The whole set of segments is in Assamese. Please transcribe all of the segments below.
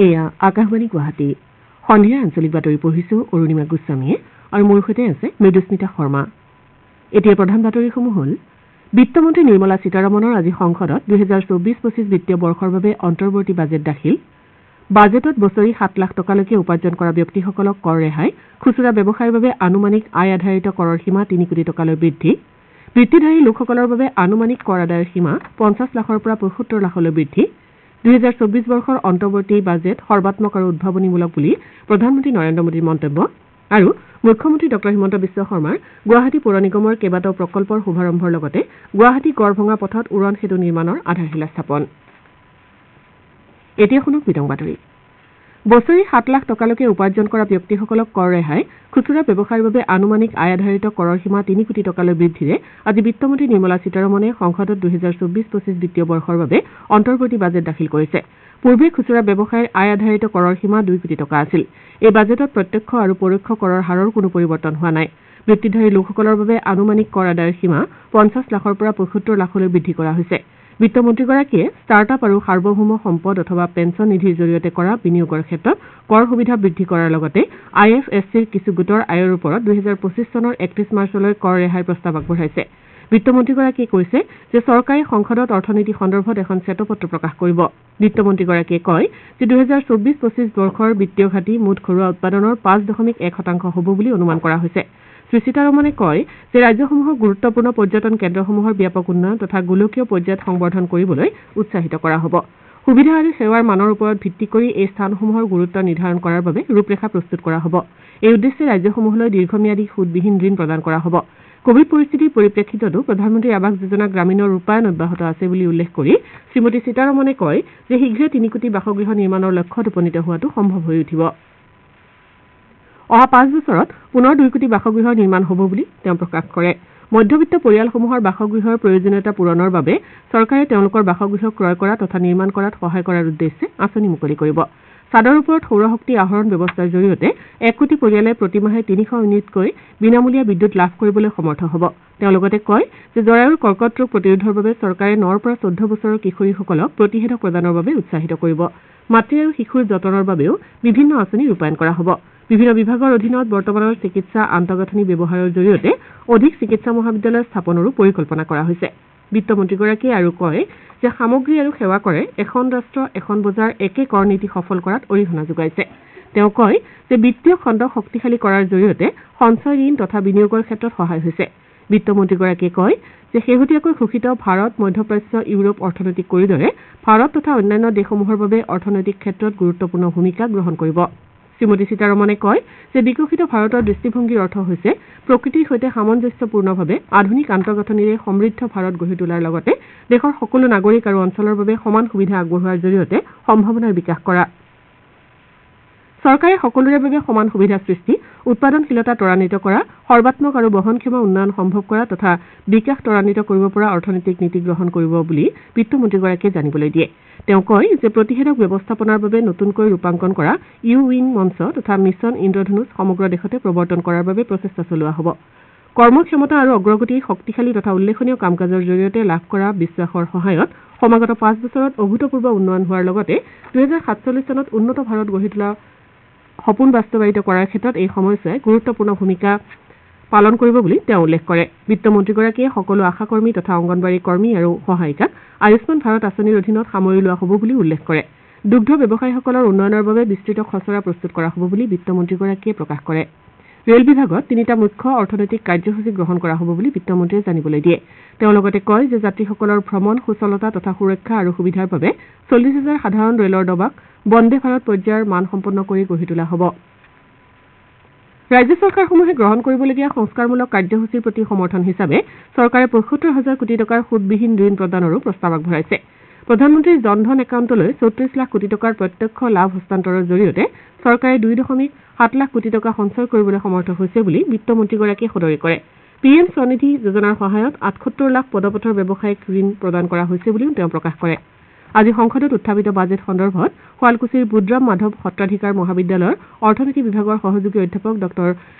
এয়া আকাশবাণী গুৱাহাটী সন্ধিয়া আঞ্চলিক বাতৰি পঢ়িছো অৰুণিমা গোস্বামীয়ে আৰু মোৰ সৈতে আছে মৃদুস্মিতা শৰ্মা এতিয়া প্ৰধান বাতৰিসমূহ হ'ল বিত্তমন্ত্ৰী নিৰ্মলা সীতাৰমণৰ আজি সংসদত 2024-25 বিত্তীয় বৰ্ষৰ বাবে অন্তৰ্বৰ্তী বাজেট দাখিল বাজেটত বছৰি 7 লাখ টকালৈকে উপাৰ্জন কৰা ব্যক্তিসকলক কৰ ৰেহাই খুচুৰা ব্যৱসায়ৰ বাবে আনুমানিক আয় আধাৰিত কৰৰ সীমা 3 কোটি টকালৈ বৃদ্ধি বৃত্তিধাৰী লোকসকলৰ বাবে আনুমানিক কৰ আদায়ৰ সীমা 50 লাখৰ পৰা 75 লাখলৈ বৃদ্ধি 2024 বৰ্ষৰ অন্তৰ্বৰ্তী বাজেট সৰ্বাত্মক আৰু উদ্ভাৱনীমূলক বুলি প্ৰধানমন্ত্ৰী নৰেন্দ্ৰ মোদীৰ মন্তব্য আৰু মুখ্যমন্ত্ৰী ডঃ হিমন্ত বিশ্ব শৰ্মাৰ গুৱাহাটী পৌৰ নিগমৰ কেইবাটাও প্ৰকল্পৰ শুভাৰম্ভৰ লগতে গুৱাহাটী গড়ভঙা পথত উৰণ সেতু নিৰ্মাণৰ আধাৰশিলা স্থাপন এতিয়া শুনক বিতং বাতৰি বছৰি 7 লাখ টকালৈকে উপাৰ্জন কৰা ব্যক্তিসকলক কৰ ৰেহাই খুচুৰা ব্যৱসায়ৰ বাবে আনুমানিক আয় আধাৰিত কৰৰ সীমা 3 কোটি টকালৈ বৃদ্ধিৰে আজি বিত্তমন্ত্ৰী নিৰ্মলা সীতাৰমণে সংসদত 2024-25 বিত্তীয় বৰ্ষৰ বাবে অন্তৰ্বৰ্তী বাজেট দাখিল কৰিছে পূৰ্বে খুচুৰা ব্যৱসায়ৰ আয় আধাৰিত কৰৰ সীমা 2 কোটি টকা আছিল এই বাজেটত প্ৰত্যক্ষ আৰু পৰোক্ষ কৰৰ হাৰৰ কোনো পৰিৱৰ্তন হোৱা নাই বৃত্তিধাৰী লোকসকলৰ বাবে আনুমানিক কৰ আদায়ৰ সীমা 50 লাখৰ পৰা 75 লাখলৈ বৃদ্ধি কৰা হৈছে বিত্তমন্ত্ৰীগৰাকীয়ে ষ্টাৰ্টআপ আৰু সাৰ্বভৌম সম্পদ অথবা পেঞ্চন নিধিৰ জৰিয়তে কৰা বিনিয়োগৰ ক্ষেত্ৰত কৰ সুবিধা বৃদ্ধি কৰাৰ লগতে IFSCৰ কিছু গোটৰ আয়ৰ ওপৰত 2025 চনৰ 31 মাৰ্চলৈ কৰ ৰেহাইৰ প্ৰস্তাৱ আগবঢ়াইছে বিত্তমন্ত্ৰীগৰাকীয়ে কৈছে যে চৰকাৰে সংসদত অৰ্থনীতি সন্দৰ্ভত এখন শ্বেতপত্ৰ প্ৰকাশ কৰিব বিত্তমন্ত্ৰীগৰাকীয়ে কয় যে 2024-25 বৰ্ষৰ বিত্তীয় ঘাটি মুঠ ঘৰুৱা উৎপাদনৰ 5.1% হ'ব বুলি অনুমান কৰা হৈছে শ্ৰী সীতাৰমণে কয় যে ৰাজ্যসমূহক গুৰুত্বপূৰ্ণ পৰ্যটন কেন্দ্ৰসমূহৰ ব্যাপক উন্নয়ন তথা গোলকীয় পৰ্যায়ত সংবৰ্ধন কৰিবলৈ উৎসাহিত কৰা হ'ব সুবিধা আৰু সেৱাৰ মানৰ ওপৰত ভিত্তি কৰি এই স্থানসমূহৰ গুৰুত্ব নিৰ্ধাৰণ কৰাৰ বাবে ৰূপৰেখা প্ৰস্তুত কৰা হ'ব এই উদ্দেশ্যে ৰাজ্যসমূহলৈ দীৰ্ঘম্যাদী সুদবিহীন ঋণ প্ৰদান কৰা হ'ব কোভিড পৰিস্থিতিৰ পৰিপ্ৰেক্ষিততো প্ৰধানমন্ত্ৰী আৱাস যোজনা গ্ৰামীণৰ ৰূপায়ণ অব্যাহত আছে বুলি উল্লেখ কৰি শ্ৰীমতী সীতাৰমণে কয় যে শীঘ্ৰে 3 কোটি বাসগৃহ নিৰ্মাণৰ লক্ষ্যত উপনীত হোৱাটো সম্ভৱ হৈ উঠিব অহা 5 বছৰত পুনৰ 2 কোটি বাসগৃহৰ নিৰ্মাণ হ'ব বুলি তেওঁ প্ৰকাশ কৰে মধ্যবিত্ত পৰিয়ালসমূহৰ বাসগৃহৰ প্ৰয়োজনীয়তা পূৰণৰ বাবে চৰকাৰে তেওঁলোকৰ বাসগৃহ ক্ৰয় কৰা তথা নিৰ্মাণ কৰাত সহায় কৰাৰ উদ্দেশ্যে আঁচনি মুকলি কৰিব ছাদৰ ওপৰত সৌৰশক্তি আহৰণ ব্যৱস্থাৰ জৰিয়তে 1 কোটি পৰিয়ালে প্ৰতিমাহে 300 ইউনিটকৈ বিনামূলীয়া বিদ্যুৎ লাভ কৰিবলৈ সমৰ্থ হ'ব তেওঁ লগতে কয় যে জৰায়ুৰ কৰ্কট ৰোগ প্ৰতিৰোধৰ বাবে চৰকাৰে 9 পৰা 14 বছৰৰ কিশোৰীসকলক প্ৰতিষেধক প্ৰদানৰ বাবে উৎসাহিত কৰিব মাতৃ আৰু শিশুৰ যতনৰ বাবেও বিভিন্ন আঁচনি ৰূপায়ণ কৰা হ'ব বিভিন্ন বিভাগৰ অধীনত বৰ্তমানৰ চিকিৎসা আন্তঃগাঁথনি ব্যৱহাৰৰ জৰিয়তে অধিক চিকিৎসা মহাবিদ্যালয় স্থাপনৰো পৰিকল্পনা কৰা হৈছে বিত্তমন্ত্ৰীগৰাকীয়ে আৰু কয় যে সামগ্ৰী আৰু সেৱা কৰে এখন ৰাষ্ট্ৰ এখন বজাৰ একে কৰ নীতি সফল কৰাত অৰিহণা যোগাইছে তেওঁ কয় যে বিত্তীয় খণ্ডক শক্তিশালী কৰাৰ জৰিয়তে সঞ্চয় ঋণ তথা বিনিয়োগৰ ক্ষেত্ৰত সহায় হৈছে বিত্তমন্ত্ৰীগৰাকীয়ে কয় যে শেহতীয়াকৈ ঘোষিত ভাৰত মধ্যপ্ৰাচ্য ইউৰোপ অৰ্থনৈতিক কৰিডৰে ভাৰত তথা অন্যান্য দেশসমূহৰ বাবে অৰ্থনৈতিক ক্ষেত্ৰত গুৰুত্বপূৰ্ণ ভূমিকা গ্ৰহণ কৰিব শ্ৰীমতী সীতাৰমণে কয় যে বিকশিত ভাৰতৰ দৃষ্টিভংগীৰ অৰ্থ হৈছে প্ৰকৃতিৰ সৈতে সামঞ্জস্যপূৰ্ণভাৱে আধুনিক আন্তঃগাঁথনিৰে সমৃদ্ধ ভাৰত গঢ়ি তোলাৰ লগতে দেশৰ সকলো নাগৰিক আৰু অঞ্চলৰ বাবে সমান সুবিধা আগবঢ়োৱাৰ জৰিয়তে সম্ভাৱনাৰ বিকাশ কৰা চৰকাৰে সকলোৰে বাবে সমান সুবিধা সৃষ্টি উৎপাদনশীলতা ত্বৰান্বিত কৰা সৰ্বাত্মক আৰু বহনক্ষম উন্নয়ন সম্ভৱ কৰা তথা বিকাশ ত্বৰান্বিত কৰিব পৰা অৰ্থনৈতিক নীতি গ্ৰহণ কৰিব বুলি বিত্তমন্ত্ৰীগৰাকীয়ে জানিবলৈ দিয়ে তেওঁ কয় যে প্ৰতিষেধক ব্যৱস্থাপনাৰ বাবে নতুনকৈ ৰূপাংকন কৰা ইউ-উইং মঞ্চ তথা মিছন ইন্দ্ৰধনুষ সমগ্ৰ দেশতে প্ৰৱৰ্তন কৰাৰ বাবে প্ৰচেষ্টা চলোৱা হ'ব কৰ্মক্ষমতা আৰু অগ্ৰগতিৰ শক্তিশালী তথা উল্লেখনীয় কাম কাজৰ জৰিয়তে লাভ কৰা বিশ্বাসৰ সহায়ত সমাগত 5 বছৰত অভূতপূৰ্ব উন্নয়ন হোৱাৰ লগতে 2047 চনত উন্নত ভাৰত গঢ়ি তোলা সপোন বাস্তৱায়িত কৰাৰ ক্ষেত্ৰত এই সময়ছোৱাই গুৰুত্বপূৰ্ণ ভূমিকা পালন কৰিব বুলি তেওঁ উল্লেখ কৰে বিত্তমন্ত্ৰীগৰাকীয়ে সকলো আশাকৰ্মী তথা অংগনবাড়ী কৰ্মী আৰু সহায়িকাক আয়ুষ্মান ভাৰত আঁচনিৰ অধীনত সামৰি লোৱা হ'ব বুলি উল্লেখ কৰে দুগ্ধ ব্যৱসায়ীসকলৰ উন্নয়নৰ বাবে বিস্তৃত খচৰা প্ৰস্তুত কৰা হ'ব বুলি বিত্তমন্ত্ৰীগৰাকীয়ে প্ৰকাশ কৰে ৰেল বিভাগত 3টা মুখ্য অৰ্থনৈতিক কাৰ্যসূচী গ্ৰহণ কৰা হ'ব বুলি বিত্তমন্ত্ৰীয়ে জানিবলৈ দিয়ে তেওঁ লগতে কয় যে যাত্ৰীসকলৰ ভ্ৰমণ সুচলতা তথা সুৰক্ষা আৰু সুবিধাৰ বাবে 40,000 সাধাৰণ ৰেলৰ ডবাক বন্দে ভাৰত পৰ্যায়ৰ মানসম্পন্ন কৰি গঢ়ি তোলা হ'ব ৰাজ্য চৰকাৰসমূহে গ্ৰহণ কৰিবলগীয়া সংস্কাৰমূলক কাৰ্যসূচীৰ প্ৰতি সমৰ্থন হিচাপে চৰকাৰে 75,000 কোটি টকাৰ সুদবিহীন ঋণ প্ৰদানৰো প্ৰস্তাৱ আগবঢ়াইছে প্ৰধানমন্ত্ৰীৰ জনধন একাউণ্টলৈ 34 লাখ কোটি টকাৰ প্ৰত্যক্ষ লাভ হস্তান্তৰৰ জৰিয়তে চৰকাৰে 2.7 লাখ কোটি টকা সঞ্চয় কৰিবলৈ সমৰ্থ হৈছে বুলি বিত্তমন্ত্ৰীগৰাকীয়ে সদৰি কৰে PM স্বনিধি যোজনাৰ সহায়ত 78 লাখ পদপথৰ ব্যৱসায়িক ঋণ প্ৰদান কৰা হৈছে বুলিও তেওঁ প্ৰকাশ কৰে আজি সংসদত উত্থাপিত বাজেট সন্দৰ্ভত শুৱালকুছিৰ বুদ্ৰাম মাধৱ সত্ৰাধিকাৰ মহাবিদ্যালয়ৰ অৰ্থনীতি বিভাগৰ সহযোগী অধ্যাপক ডক্টৰ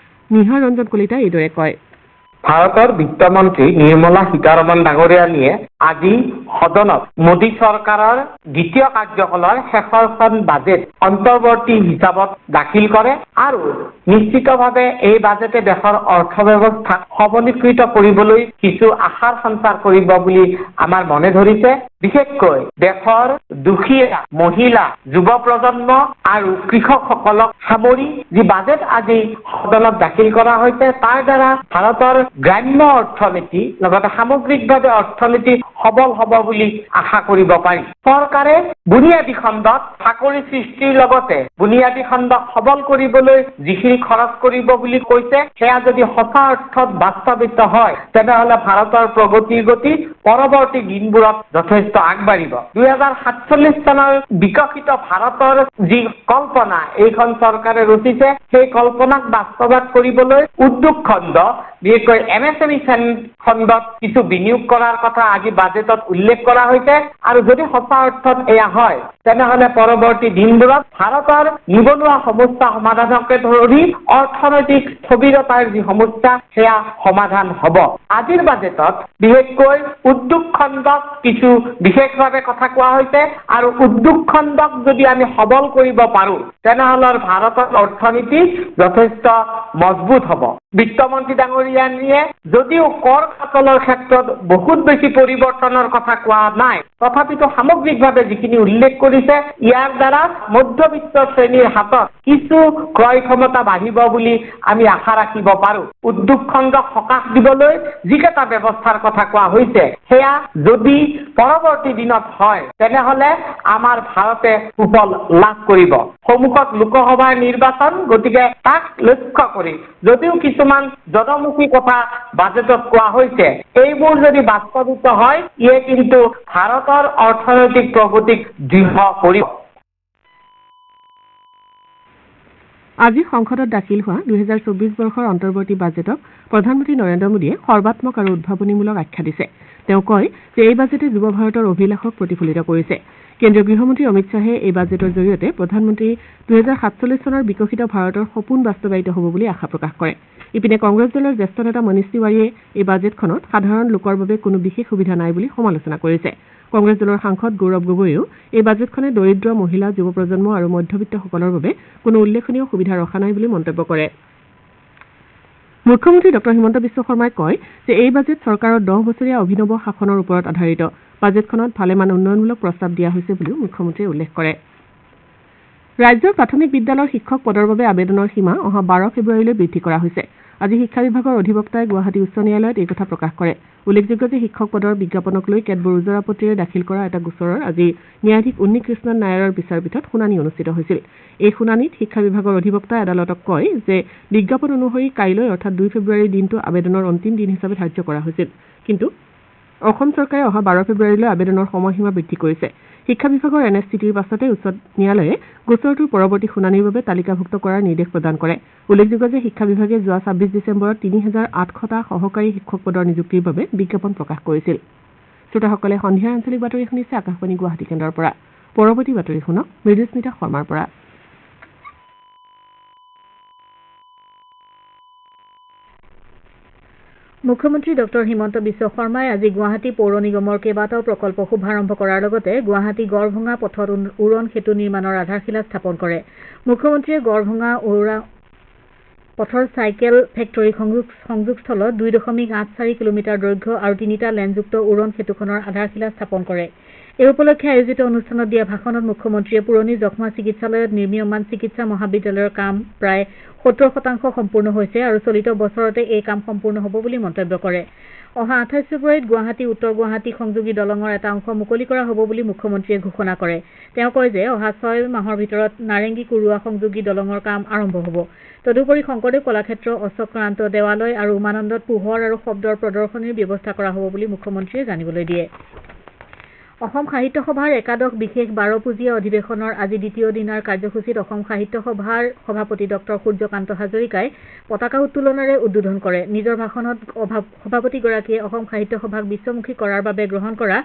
নিহাৰ ৰঞ্জন কলিতাই এইদৰে কয় ভাৰতৰ বিত্তমন্ত্ৰী নিৰ্মলা সীতাৰমণ ডাঙৰীয়ানীয়ে আজি সদনত মোদী চৰকাৰৰ দ্বিতীয় কাৰ্যকালৰ শেষৰখন বাজেট অন্তৰ্বৰ্তী হিচাপত দাখিল কৰে আৰু নিশ্চিতভাৱে এই বাজেটে দেশৰ অৰ্থব্যৱস্থাক সবলীকৃত কৰিবলৈ কিছু আশাৰ সঞ্চাৰ কৰিব বুলি আমাৰ মনে ধৰিছে। বিশেষকৈ দেশৰ দুখীয়া মহিলা যুৱ প্ৰজন্ম আৰু কৃষকসকলক সামৰি যি বাজেট আজি সদনত দাখিল কৰা হৈছে তাৰ দ্বাৰা ভাৰতৰ গ্ৰাম্য অৰ্থনীতি লগতে সামগ্ৰিকভাৱে অৰ্থনীতি সবল হ'ব বুলি আশা কৰিব পাৰি। চৰকাৰে বুনিয়াদী খণ্ডত চাকৰি সৃষ্টিৰ লগতে বুনিয়াদী খণ্ডক সবল কৰিবলৈ যিখিনি খৰচ কৰিব বুলি কৈছে সেয়া যদি সঁচা অৰ্থত বাস্তৱায়িত হয় তেনেহলে ভাৰতৰ প্ৰগতিৰ গতি পৰৱৰ্তী দিনবোৰত যথেষ্ট আগবাঢ়িব। 2047 চনৰ বিকশিত ভাৰতৰ যি কল্পনা এইখন চৰকাৰে ৰচিছে সেই কল্পনাক বাস্তৱায়িত কৰিবলৈ উদ্যোগ খণ্ড বিশেষকৈ MSME খণ্ডত কিছু বিনিয়োগ কৰাৰ কথা আজি বাজেটত উল্লেখ কৰা হৈছে আৰু যদি সঁচা অৰ্থত এয়া হয় তেনেহলে পৰৱৰ্তী দিনবোৰত ভাৰতৰ নিবনুৱা সমস্যা সমাধানকে ধৰি অৰ্থনৈতিক স্থবিৰতাৰ যি সমস্যা সেয়া সমাধান হ'ব। আজিৰ বাজেটত বিশেষকৈ উদ্যোগ খণ্ডক কিছু বিশেষভাৱে কথা কোৱা হৈছে আৰু উদ্যোগ খণ্ডক যদি আমি সবল কৰিব পাৰো তেনেহলে ভাৰতৰ অৰ্থনীতি যথেষ্ট মজবুত হ'ব। বিত্তমন্ত্ৰী ডাঙৰীয়ানীয়ে যদিও কৰ কাটলৰ ক্ষেত্ৰত বহুত বেছি পৰিৱৰ্তনৰ কথা কোৱা নাই তথাপিতো সামগ্ৰিকভাৱে যিখিনি উল্লেখ কৰিছে ইয়াৰ দ্বাৰা মধ্যবিত্ত শ্ৰেণীৰ হাতত কিছু ক্ৰয় ক্ষমতা বাঢ়িব বুলি আমি আশা ৰাখিব পাৰো। উদ্যোগ খণ্ডক সকাহ দিবলৈ যিকেইটা ব্যৱস্থাৰ কথা কোৱা হৈছে সেয়া যদি পৰৱৰ্তী দিনত হয় তেনেহলে আমাৰ ভাৰতে সুফল লাভ কৰিব। সন্মুখত লোকসভাৰ নিৰ্বাচন গতিকে তাক লক্ষ্য কৰি যদিও কিছুমান জনমুখী কথা বাজেটত কোৱা হৈছে এইবোৰ যদি বাস্তৱায়িত হয় ইয়ে কিন্তু ভাৰতৰ অৰ্থনৈতিক প্ৰগতিক দৃঢ় কৰিব। আজি সংসদত দাখিল হোৱা 2024 বৰ্ষৰ অন্তৰ্বৰ্তী বাজেটক প্ৰধানমন্ত্ৰী নৰেন্দ্ৰ মোদীয়ে সৰ্বাত্মক আৰু উদ্ভাৱনীমূলক আখ্যা দিছে। তেওঁ কয় যে এই বাজেটে যুৱ ভাৰতৰ অভিলাষক প্ৰতিফলিত কৰিছে। কেন্দ্ৰীয় গৃহমন্ত্ৰী অমিত শ্বাহে এই বাজেটৰ জৰিয়তে প্ৰধানমন্ত্ৰী 2047 চনৰ বিকশিত ভাৰতৰ সপোন বাস্তৱায়িত হ'ব বুলি আশা প্ৰকাশ কৰে। ইপিনে কংগ্ৰেছ দলৰ জ্যেষ্ঠ নেতা মনীষ তিৱাৰীয়ে এই বাজেটখনত সাধাৰণ লোকৰ বাবে কোনো বিশেষ সুবিধা নাই বুলি সমালোচনা কৰিছে। কংগ্ৰেছ দলৰ সাংসদ গৌৰৱ গগৈয়েও এই বাজেটখনে দৰিদ্ৰ মহিলা যুৱ প্ৰজন্ম আৰু মধ্যবিত্তসকলৰ বাবে কোনো উল্লেখনীয় সুবিধা ৰখা নাই বুলি মন্তব্য কৰে। মুখ্যমন্ত্ৰী ডঃ হিমন্ত বিশ্ব শৰ্মাই কয় যে এই বাজেট চৰকাৰৰ 10 বছৰীয়া অভিনৱ শাসনৰ ওপৰত আধাৰিত। বাজেটখনত ভালেমান উন্নয়নমূলক প্ৰস্তাৱ দিয়া হৈছে বুলিও মুখ্যমন্ত্ৰীয়ে উল্লেখ কৰে। ৰাজ্যৰ প্ৰাথমিক বিদ্যালয়ৰ শিক্ষক পদৰ বাবে আবেদনৰ সীমা অহা 12 ফেব্ৰুৱাৰীলৈ বৃদ্ধি কৰা হৈছে। আজি শিক্ষা বিভাগৰ অধিবক্তাই গুৱাহাটী উচ্চ ন্যায়ালয়ত এই কথা প্ৰকাশ কৰে। উল্লেখযোগ্য যে শিক্ষক পদৰ বিজ্ঞাপনক লৈ কেতবোৰ ওজৰ আপত্তিৰে দাখিল কৰা এটা গোচৰৰ আজি ন্যায়াধীশ উন্নী কৃষ্ণন নায়াৰৰ বিচাৰপীঠত শুনানি অনুষ্ঠিত হৈছিল। এই শুনানিত শিক্ষা বিভাগৰ অধিবক্তাই আদালতক কয় যে বিজ্ঞাপন অনুসৰি কাইলৈ অৰ্থাৎ 2 ফেব্ৰুৱাৰীৰ দিনটো আবেদনৰ অন্তিম দিন হিচাপে ধাৰ্য কৰা হৈছিল। কিন্তু অসম চৰকাৰে অহা 12 ফেব্ৰুৱাৰীলৈ আবেদনৰ সময়সীমা বৃদ্ধি কৰিছে। শিক্ষা বিভাগৰ এনে স্থিতিৰ পাছতে উচ্চ ন্যায়ালয়ে গোচৰটোৰ পৰৱৰ্তী শুনানিৰ বাবে তালিকাভুক্ত কৰাৰ নিৰ্দেশ প্ৰদান কৰে। উল্লেখযোগ্য যে শিক্ষা বিভাগে যোৱা 26 ডিচেম্বৰত 3800টা সহকাৰী শিক্ষক পদৰ নিযুক্তিৰ বাবে বিজ্ঞাপন প্ৰকাশ কৰিছিল। শ্ৰোতাসকলে সন্ধিয়াৰ আঞ্চলিক বাতৰি শুনিছে আকাশবাণী গুৱাহাটী কেন্দ্ৰৰ পৰা। পৰৱৰ্তী বাতৰি শুনক মৃদুস্মিতা শৰ্মাৰ পৰা। মুখ্যমন্ত্ৰী ডঃ হিমন্ত বিশ্ব শৰ্মাই আজি গুৱাহাটী পৌৰ নিগমৰ কেইবাটাও প্ৰকল্প শুভাৰম্ভ কৰাৰ লগতে গুৱাহাটী গড়ভঙা পথত উৰণ সেতু নিৰ্মাণৰ আধাৰশিলা স্থাপন কৰে। মুখ্যমন্ত্ৰীয়ে গড়ভঙা উৰা পথৰ চাইকেল ফেক্টৰী সংযোগস্থলত 2.84 কিলোমিটাৰ দৈৰ্ঘ্য আৰু 3টা লেনযুক্ত উৰণ সেতুখনৰ আধাৰশিলা স্থাপন কৰে। এই উপলক্ষে আয়োজিত অনুষ্ঠানত দিয়া ভাষণত মুখ্যমন্ত্ৰীয়ে পুৰণি যক্ষ্মা চিকিৎসালয়ত নিৰ্মীয়মান চিকিৎসা মহাবিদ্যালয়ৰ কাম প্ৰায় 70% সম্পূৰ্ণ হৈছে আৰু চলিত বছৰতে এই কাম সম্পূৰ্ণ হ'ব বুলি মন্তব্য কৰে। অহা 28 ফেব্ৰুৱাৰীত গুৱাহাটী উত্তৰ গুৱাহাটী সংযোগী দলঙৰ এটা অংশ মুকলি কৰা হ'ব বুলি মুখ্যমন্ত্ৰীয়ে ঘোষণা কৰে। তেওঁ কয় যে অহা 6 মাহৰ ভিতৰত নাৰেংগী কুৰুৱা সংযোগী দলঙৰ কাম আৰম্ভ হ'ব। তদুপৰি শংকৰদেৱ কলাক্ষেত্ৰ অশ্বক্ৰান্ত দেৱালয় আৰু উমানন্দত পোহৰ আৰু শব্দৰ প্ৰদৰ্শনীৰ ব্যৱস্থা কৰা হ'ব বুলি মুখ্যমন্ত্ৰীয়ে জানিবলৈ দিয়ে। অসম সাহিত্য সভাৰ একাদশ বিশেষ 12 অধিৱেশনৰ আজি দ্বিতীয় দিনাৰ কাৰ্যসূচীত অসম সাহিত্য সভাৰ সভাপতি ডক্টৰ সূৰ্যকান্ত হাজৰিকাই পতাকা উত্তোলনেৰে উদ্বোধন কৰে। নিজৰ ভাষণত সভাপতিগৰাকীয়ে অসম সাহিত্য সভাক বিশ্বমুখী কৰাৰ বাবে গ্ৰহণ কৰা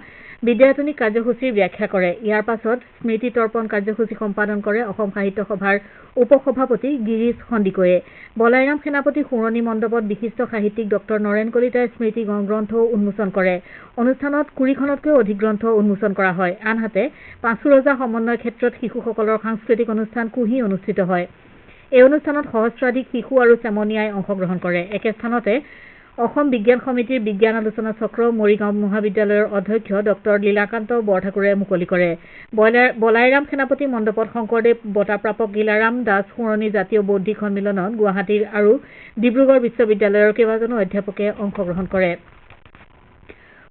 বিদ্যায়তনিক কাৰ্যসূচীৰ ব্যাখ্যা কৰে। ইয়াৰ পাছত স্মৃতি তৰ্পণ কাৰ্যসূচী সম্পাদন কৰে অসম সাহিত্য সভাৰ উপসভাপতি গিৰীশ সন্দিকৈয়ে। বলাইৰাম সেনাপতি সোঁৱৰণী মণ্ডপত বিশিষ্ট সাহিত্যিক ডক্টৰ নৰেন কলিতাই স্মৃতি গ্ৰন্থও উন্মোচন কৰে। অনুষ্ঠানত 20খনতকৈও অধিক গ্ৰন্থ উন্মোচন কৰা হয়। আনহাতে পাঁচু ৰজা সমন্বয় ক্ষেত্ৰত শিশুসকলৰ সাংস্কৃতিক অনুষ্ঠান কুহি অনুষ্ঠিত হয়। এই অনুষ্ঠানত সহস্ৰাধিক শিশু আৰু চেমনীয়াই অংশগ্ৰহণ কৰে। একে স্থানতে অসম বিজ্ঞান সমিতিৰ বিজ্ঞান আলোচনা চক্ৰ মৰিগাঁও মহাবিদ্যালয়ৰ অধ্যক্ষ ডক্টৰ লীলাকান্ত বৰঠাকুৰে মুকলি কৰে। বলাইৰাম সেনাপতি মণ্ডপত শংকৰদেৱ বঁটা প্ৰাপক গিলাৰাম দাস সোঁৱৰণী জাতীয় বৌদ্ধিক সন্মিলনত গুৱাহাটীৰ আৰু ডিব্ৰুগড় বিশ্ববিদ্যালয়ৰ কেইবাজনো অধ্যাপকে অংশগ্ৰহণ কৰে।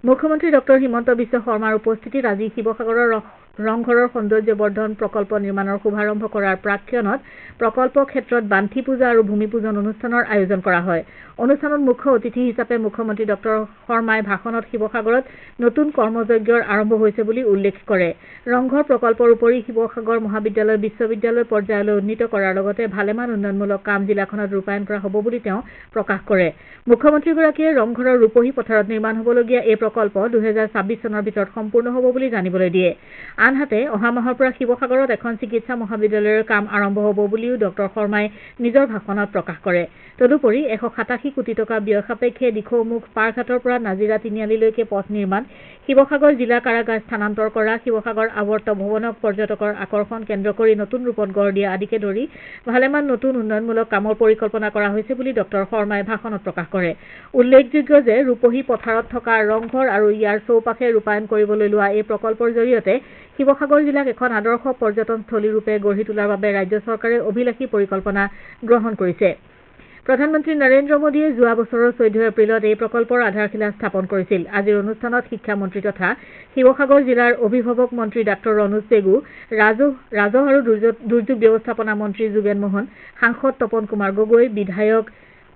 মুখ্যমন্ত্ৰী ডক্টৰ হিমন্ত বিশ্ব শৰ্মাৰ উপস্থিতিত আজি শিৱসাগৰৰ ৰংঘৰৰ সৌন্দৰ্যবৰ্ধন প্ৰকল্প নিৰ্মাণৰ শুভাৰম্ভ কৰাৰ প্ৰাক্ষণত প্ৰকল্প ক্ষেত্ৰত বান্থি পূজা আৰু ভূমি পূজন অনুষ্ঠানৰ আয়োজন কৰা হয়। অনুষ্ঠানত মুখ্য অতিথি হিচাপে মুখ্যমন্ত্ৰী ডক্টৰ শৰ্মাই ভাষণত শিৱসাগৰত নতুন কৰ্মযজ্ঞৰ আৰম্ভ হৈছে বুলি উল্লেখ কৰে। ৰংঘৰ প্ৰকল্পৰ উপৰি শিৱসাগৰ মহাবিদ্যালয় বিশ্ববিদ্যালয় পৰ্যায়লৈ উন্নীত কৰাৰ লগতে ভালেমান উন্নয়নমূলক কাম জিলাখনত ৰূপায়ণ কৰা হ'ব বুলি তেওঁ প্ৰকাশ কৰে। মুখ্যমন্ত্ৰীগৰাকীয়ে ৰংঘৰৰ ৰূপহী পথাৰত নিৰ্মাণ হ'বলগীয়া এই প্ৰকল্প 2026 চনৰ ভিতৰত সম্পূৰ্ণ হ'ব বুলি জানিবলৈ দিয়ে। আনহাতে অহা মাহৰ পৰা শিৱসাগৰত এখন চিকিৎসা মহাবিদ্যালয়ৰ কাম আৰম্ভ হ'ব বুলিও ডক্টৰ শৰ্মাই নিজৰ ভাষণত প্ৰকাশ কৰে। তদুপৰি 187 কোটি টকা ব্যয় সাপেক্ষে দিখৌমুখ পাৰঘাটৰ পৰা নাজিৰা তিনিআলিলৈকে পথ নিৰ্মাণ, শিৱসাগৰ জিলা কাৰাগাৰ স্থানান্তৰ কৰা, শিৱসাগৰ আৱৰ্ত ভৱনক পৰ্যটকৰ আকৰ্ষণ কেন্দ্ৰ কৰি নতুন ৰূপত গঢ় দিয়া আদিকে ধৰি ভালেমান নতুন উন্নয়নমূলক কামৰ পৰিকল্পনা কৰা হৈছে বুলি ডক্টৰ শৰ্মাই ভাষণত প্ৰকাশ কৰে। উল্লেখযোগ্য যে ৰূপহী পথাৰত থকা ৰংঘৰ আৰু ইয়াৰ চৌপাশে ৰূপায়ণ কৰিবলৈ লোৱা এই প্ৰকল্পৰ জৰিয়তে শিৱসাগৰ জিলাক এখন আদৰ্শ পৰ্যটনস্থলীৰূপে গঢ়ি তোলাৰ বাবে ৰাজ্য চৰকাৰে অভিলাষী পৰিকল্পনা গ্ৰহণ কৰিছে। প্ৰধানমন্ত্ৰী নৰেন্দ্ৰ মোদীয়ে যোৱা বছৰৰ 14 এপ্ৰিলত এই প্ৰকল্পৰ আধাৰশিলা স্থাপন কৰিছিল। আজিৰ অনুষ্ঠানত শিক্ষামন্ত্ৰী তথা শিৱসাগৰ জিলাৰ অভিভাৱক মন্ত্ৰী ডাঃ ৰণোজ পেগু, ৰাজহ আৰু দুৰ্যোগ ব্যৱস্থাপনা মন্ত্ৰী যোগেন মোহন, সাংসদ তপন কুমাৰ গগৈ, বিধায়ক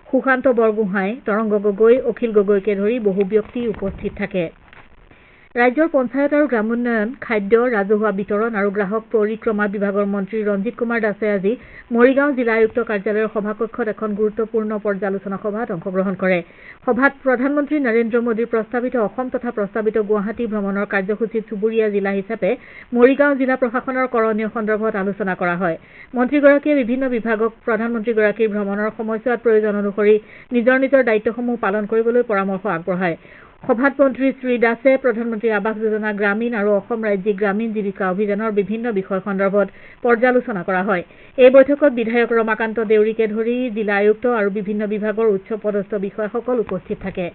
সুশান্ত বৰগোহাঁই, তৰংগ গগৈ, অখিল গগৈকে ধৰি বহু ব্যক্তি উপস্থিত থাকে। ৰাজ্যৰ পঞ্চায়ত আৰু গ্ৰামোন্নয়ন, খাদ্য, ৰাজহুৱা বিতৰণ আৰু গ্ৰাহক পৰিক্ৰমা বিভাগৰ মন্ত্ৰী ৰঞ্জিত কুমাৰ দাসে আজি মৰিগাঁও জিলা আয়ুক্ত কাৰ্যালয়ৰ সভাকক্ষত এখন গুৰুত্বপূৰ্ণ পৰ্যালোচনা সভাত অংশগ্ৰহণ কৰে। সভাত প্ৰধানমন্ত্ৰী নৰেন্দ্ৰ মোদীৰ প্ৰস্তাৱিত অসম তথা প্ৰস্তাৱিত গুৱাহাটী ভ্ৰমণৰ কাৰ্যসূচীত চুবুৰীয়া জিলা হিচাপে মৰিগাঁও জিলা প্ৰশাসনৰ কৰণীয় সন্দৰ্ভত আলোচনা কৰা হয়। মন্ত্ৰীগৰাকীয়ে বিভিন্ন বিভাগক প্ৰধানমন্ত্ৰীগৰাকীৰ ভ্ৰমণৰ সময়ছোৱাত প্ৰয়োজন অনুসৰি নিজৰ নিজৰ দায়িত্বসমূহ পালন কৰিবলৈ পৰামৰ্শ আগবঢ়ায়। সভাত মন্ত্ৰী শ্ৰী দাসে প্ৰধানমন্ত্ৰী আৱাস যোজনা গ্ৰামীণ আৰু অসম ৰাজ্যিক গ্ৰামীণ জীৱিকা অভিযানৰ বিভিন্ন বিষয় সন্দৰ্ভত পৰ্যালোচনা কৰা হয়। এই বৈঠকত বিধায়ক ৰমাকান্ত দেউৰীকে ধৰি জিলা আয়ুক্ত আৰু বিভিন্ন বিভাগৰ উচ্চ পদস্থ বিষয়াসকল উপস্থিত থাকে।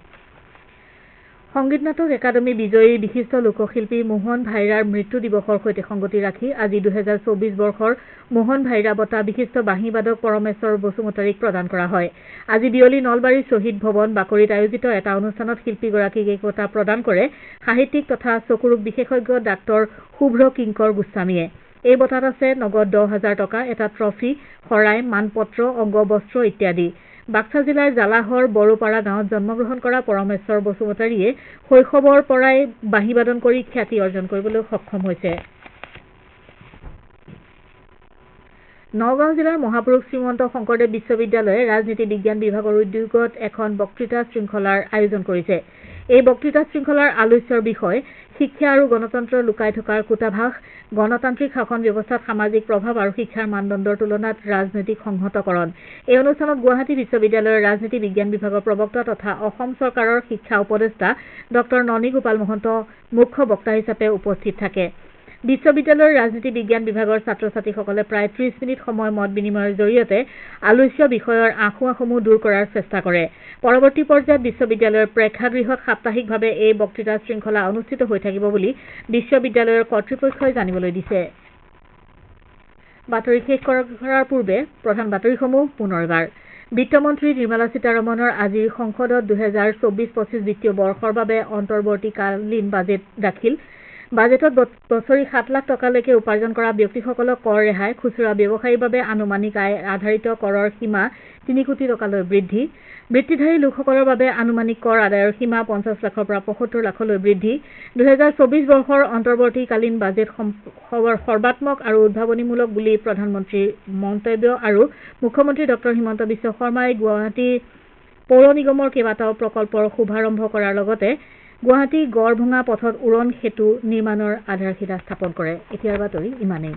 সংগীত নাটক একাডেমী বিজয়ী বিশিষ্ট লোকশিল্পী মোহন ভাইৰাৰ মৃত্যু দিৱসৰ সৈতে সংগতি ৰাখি আজি 2024 বৰ্ষৰ মোহন ভাইৰা বঁটা বিশিষ্ট বাঁহীবাদক পৰমেশ্বৰ বসুমতাৰীক প্ৰদান কৰা হয়। আজি বিয়লি নলবাৰীৰ শ্বহীদ ভৱন বাকৰিত আয়োজিত এটা অনুষ্ঠানত শিল্পীগৰাকীক এই বঁটা প্ৰদান কৰে সাহিত্যিক তথা চকুৰোগ বিশেষজ্ঞ ডাঃ শুভ্ৰ কিংকৰ গোস্বামীয়ে। এই বঁটাত আছে নগদ 10,000 টকা, এটা ট্ৰফী, শৰাই, মানপত্ৰ, অংগবস্ত্ৰ ইত্যাদি। বাক্সা জিলাৰ জালাহৰ বড়োপাৰা গাঁৱত জন্মগ্ৰহণ কৰা পৰমেশ্বৰ বসুমতাৰীয়ে শৈশৱৰ পৰাই বাঁহীবাদন কৰি খ্যাতি অৰ্জন কৰিবলৈ সক্ষম হৈছে। নগাঁও জিলাৰ মহাপুৰুষ শ্ৰীমন্ত শংকৰদেৱ বিশ্ববিদ্যালয়ে ৰাজনীতি বিজ্ঞান বিভাগৰ উদ্যোগত এখন বক্তৃতা শৃংখলাৰ আয়োজন কৰিছে। এই বক্তৃতা শৃংখলাৰ আলোচ্যৰ বিষয় শিক্ষা আৰু গণতন্ত্ৰ লুকাই থকাৰ কূটাভাস, গণতান্ত্ৰিক শাসন ব্যৱস্থাত সামাজিক প্ৰভাৱ আৰু শিক্ষাৰ মানদণ্ডৰ তুলনাত ৰাজনৈতিক সংহতকৰণ। এই অনুষ্ঠানত গুৱাহাটী বিশ্ববিদ্যালয়ৰ ৰাজনীতি বিজ্ঞান বিভাগৰ প্ৰবক্তা তথা অসম চৰকাৰৰ শিক্ষা উপদেষ্টা ডক্টৰ ননী গোপাল মহন্ত মুখ্য বক্তা হিচাপে উপস্থিত থাকে। বিশ্ববিদ্যালয়ৰ ৰাজনীতি বিজ্ঞান বিভাগৰ ছাত্ৰ ছাত্ৰীসকলে প্ৰায় 30 মিনিট সময় মত বিনিময়ৰ জৰিয়তে আলোচ্য বিষয়ৰ আঁসোৱাহসমূহ দূৰ কৰাৰ চেষ্টা কৰে। পৰৱৰ্তী পৰ্যায়ত বিশ্ববিদ্যালয়ৰ প্ৰেক্ষাগৃহত সাপ্তাহিকভাৱে এই বক্তৃতা শৃংখলা অনুষ্ঠিত হৈ থাকিব বুলি বিশ্ববিদ্যালয়ৰ কৰ্তৃপক্ষই জানিবলৈ দিছে। বাতৰি শেষ কৰাৰ পূৰ্বে প্ৰধান বাতৰিসমূহ পুনৰবাৰ। বিত্তমন্ত্ৰী নিৰ্মলা সীতাৰমণৰ আজিৰ সংসদত 2024-25 বিত্তীয় বৰ্ষৰ বাবে অন্তৰ্বৰ্তীকালীন বাজেট দাখিল। বাজেটত বছৰি 7 লাখ টকালৈকে উপাৰ্জন কৰা ব্যক্তিসকলক কৰ ৰেহাই, খুচুৰা ব্যৱসায়ীৰ বাবে আনুমানিক আয় আধাৰিত কৰৰ সীমা 3 কোটি টকালৈ বৃদ্ধি, বৃত্তিধাৰী লোকসকলৰ বাবে আনুমানিক কৰ আদায়ৰ সীমা 50 লাখৰ পৰা 75 লাখলৈ বৃদ্ধি, 2024 বৰ্ষৰ অন্তৰ্বৰ্তীকালীন বাজেট সৰ্বাত্মক আৰু উদ্ভাৱনীমূলক বুলি প্ৰধানমন্ত্ৰীৰ মন্তব্য আৰু মুখ্যমন্ত্ৰী ডক্টৰ হিমন্ত বিশ্ব শৰ্মাই গুৱাহাটী পৌৰ নিগমৰ কেইবাটাও প্ৰকল্পৰ শুভাৰম্ভ কৰাৰ লগতে গুৱাহাটী গড়ভঙা পথত উৰণ সেতু নিৰ্মাণৰ আধাৰশিলা স্থাপন কৰে। এতিয়াৰ বাতৰি ইমানেই।